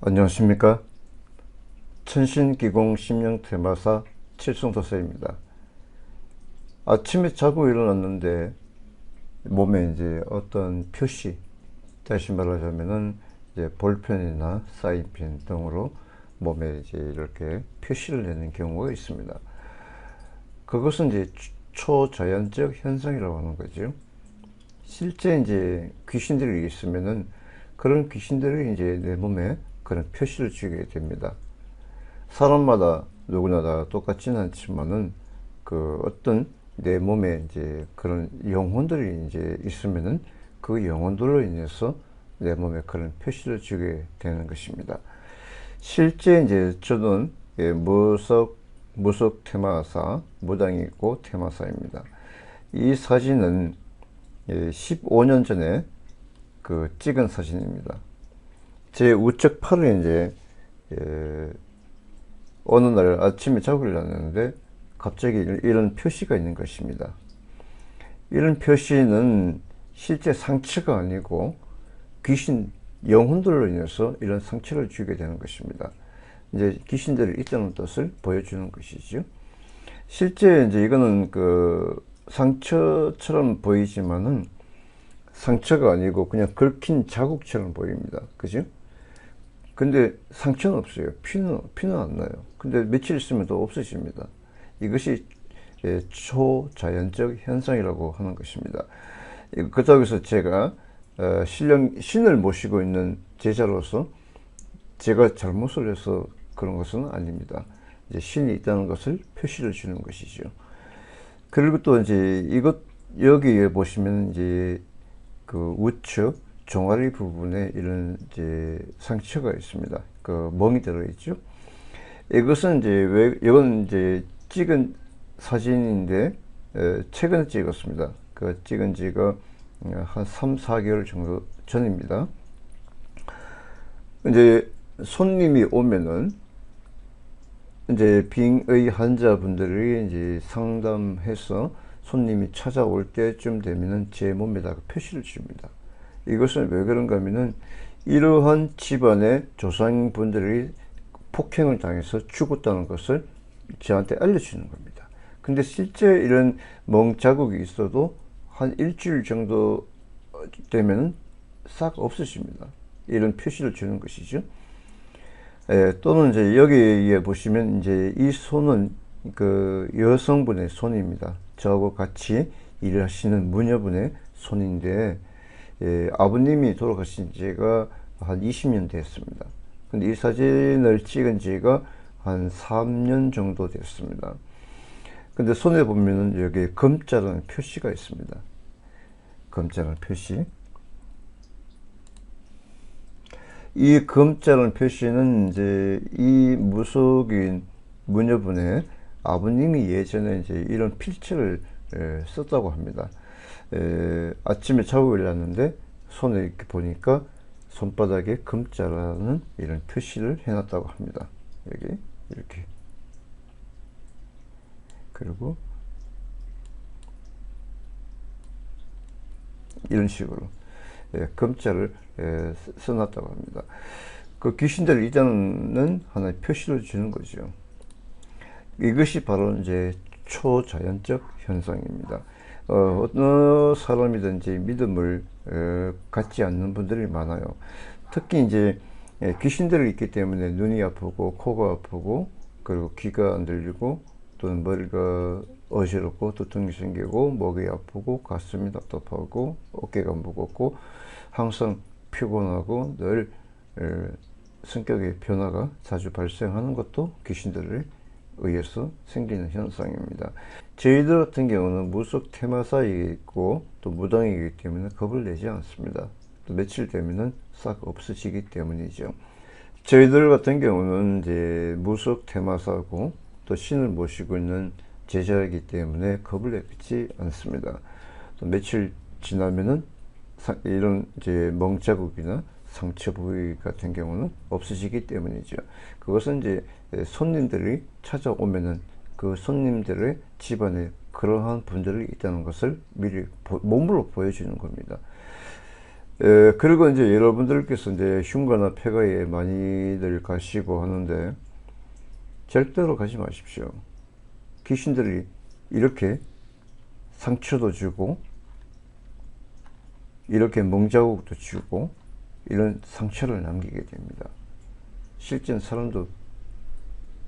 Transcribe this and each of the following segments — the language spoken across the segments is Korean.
안녕하십니까. 천신기공 심령 테마사 칠성도사입니다. 아침에 자고 일어났는데 몸에 이제 어떤 표시, 다시 말하자면은 이제 볼펜이나 사인펜 등으로 몸에 이제 이렇게 표시를 내는 경우가 있습니다. 그것은 이제 초자연적 현상이라고 하는 거죠. 실제 이제 귀신들이 있으면은 그런 귀신들이 이제 내 몸에 그런 표시를 주게 됩니다. 사람마다 누구나 다 똑같지는 않지만은 그 어떤 내 몸에 이제 그런 영혼들이 이제 있으면은 그 영혼들로 인해서 내 몸에 그런 표시를 주게 되는 것입니다. 실제 이제 저는 무속 테마사, 무당이 있고 테마사입니다. 이 사진은 15년 전에 그 찍은 사진입니다. 제 우측 팔에 이제 어느 날 아침에 자고 일어났는데 갑자기 이런 표시가 있는 것입니다. 이런 표시는 실제 상처가 아니고 귀신 영혼들로 인해서 이런 상처를 주게 되는 것입니다. 이제 귀신들이 있다는 뜻을 보여주는 것이죠. 실제 이제 이거는 그 상처처럼 보이지만은 상처가 아니고 그냥 긁힌 자국처럼 보입니다. 그죠? 근데 상처는 없어요. 피는 안 나요. 근데 며칠 있으면 또 없어집니다. 이것이 초자연적 현상이라고 하는 것입니다. 그렇다고 제가 신을 모시고 있는 제자로서 제가 잘못을 해서 그런 것은 아닙니다. 이제 신이 있다는 것을 표시를 주는 것이죠. 그리고 또 이제 여기에 보시면 이제 그 우측 종아리 부분에 이런 이제 상처가 있습니다. 그 멍이 들어있죠. 이것은 이건 이제 찍은 사진인데 최근에 찍었습니다. 그 찍은 지가 한 3, 4개월 정도 전입니다. 이제 손님이 오면은 이제 빙의 환자분들이 이제 상담해서 손님이 찾아올 때쯤 되면은 제 몸에다가 표시를 줍니다. 이것은 왜 그런가 하면은 이러한 집안의 조상분들이 폭행을 당해서 죽었다는 것을 저한테 알려주는 겁니다. 근데 실제 이런 멍자국이 있어도 한 일주일 정도 되면 싹 없어집니다. 이런 표시를 주는 것이죠. 또는 이제 여기에 보시면 이제 이 손은 그 여성분의 손입니다. 저하고 같이 일하시는 무녀분의 손인데 아버님이 돌아가신 지가 한 20년 됐습니다. 근데 이 사진을 찍은 지가 한 3년 정도 됐습니다. 근데 손에 보면은 여기 검자라는 표시가 있습니다. 검자라는 표시. 이 검자라는 표시는 이제 이 무속인 무녀분의 아버님이 예전에 이제 이런 필체를 썼다고 합니다. 아침에 자고 일어났는데 손에 이렇게 보니까 손바닥에 금자라는 이런 표시를 해놨다고 합니다. 여기 이렇게. 그리고 이런 식으로 금자를 써놨다고 합니다. 그 귀신들 이자는 하나의 표시를 주는 거죠. 이것이 바로 이제 초자연적 현상입니다. 어느 사람이든지 믿음을 갖지 않는 분들이 많아요. 특히 이제 귀신들이 있기 때문에 눈이 아프고 코가 아프고 그리고 귀가 안 들리고 또는 머리가 어지럽고 두통이 생기고 목이 아프고 가슴이 답답하고 어깨가 무겁고 항상 피곤하고 늘 성격의 변화가 자주 발생하는 것도 귀신들에 의해서 생기는 현상입니다. 저희들 같은 경우는 무속 테마사이기 있고 또 무당이기 때문에 겁을 내지 않습니다. 또 며칠 되면은 싹 없어지기 때문이죠. 저희들 같은 경우는 이제 무속 테마사고 또 신을 모시고 있는 제자이기 때문에 겁을 내지 않습니다. 또 며칠 지나면은 이런 이제 멍자국이나 상처 부위 같은 경우는 없어지기 때문이죠. 그것은 이제 손님들이 찾아오면은 그 손님들의 집안에 그러한 분들이 있다는 것을 미리 몸으로 보여주는 겁니다. 그리고 이제 여러분들께서 이제 흉가나 폐가에 많이들 가시고 하는데 절대로 가지 마십시오. 귀신들이 이렇게 상처도 주고 이렇게 멍자국도 주고 이런 상처를 남기게 됩니다. 실제는 사람도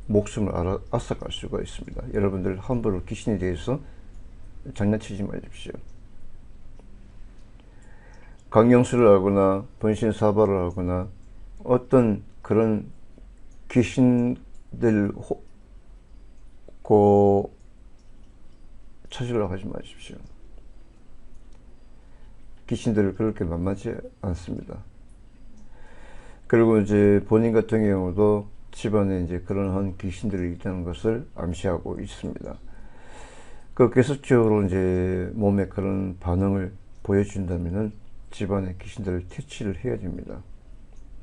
목숨을 앗아갈 수가 있습니다. 여러분들 함부로 귀신에 대해서 장난치지 마십시오. 강령술을 하거나 분신사발을 하거나 어떤 그런 귀신들 찾으려고 하지 마십시오. 귀신들을 그렇게 만만치 않습니다. 그리고 이제 본인 같은 경우도 집안에 이제 그런 귀신들이 있다는 것을 암시하고 있습니다. 그 계속적으로 이제 몸에 그런 반응을 보여준다면은 집안의 귀신들을 퇴치를 해야 됩니다.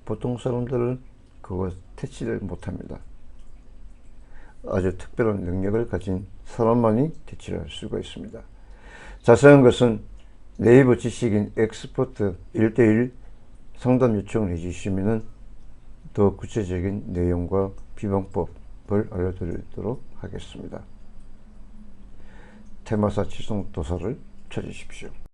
보통 사람들은 그거 퇴치를 못합니다. 아주 특별한 능력을 가진 사람만이 퇴치를 할 수가 있습니다. 자세한 것은 네이버 지식인 엑스퍼트 1:1 상담 요청을 해주시면 더 구체적인 내용과 비방법을 알려드리도록 하겠습니다. 테마사 치송도사를 찾으십시오.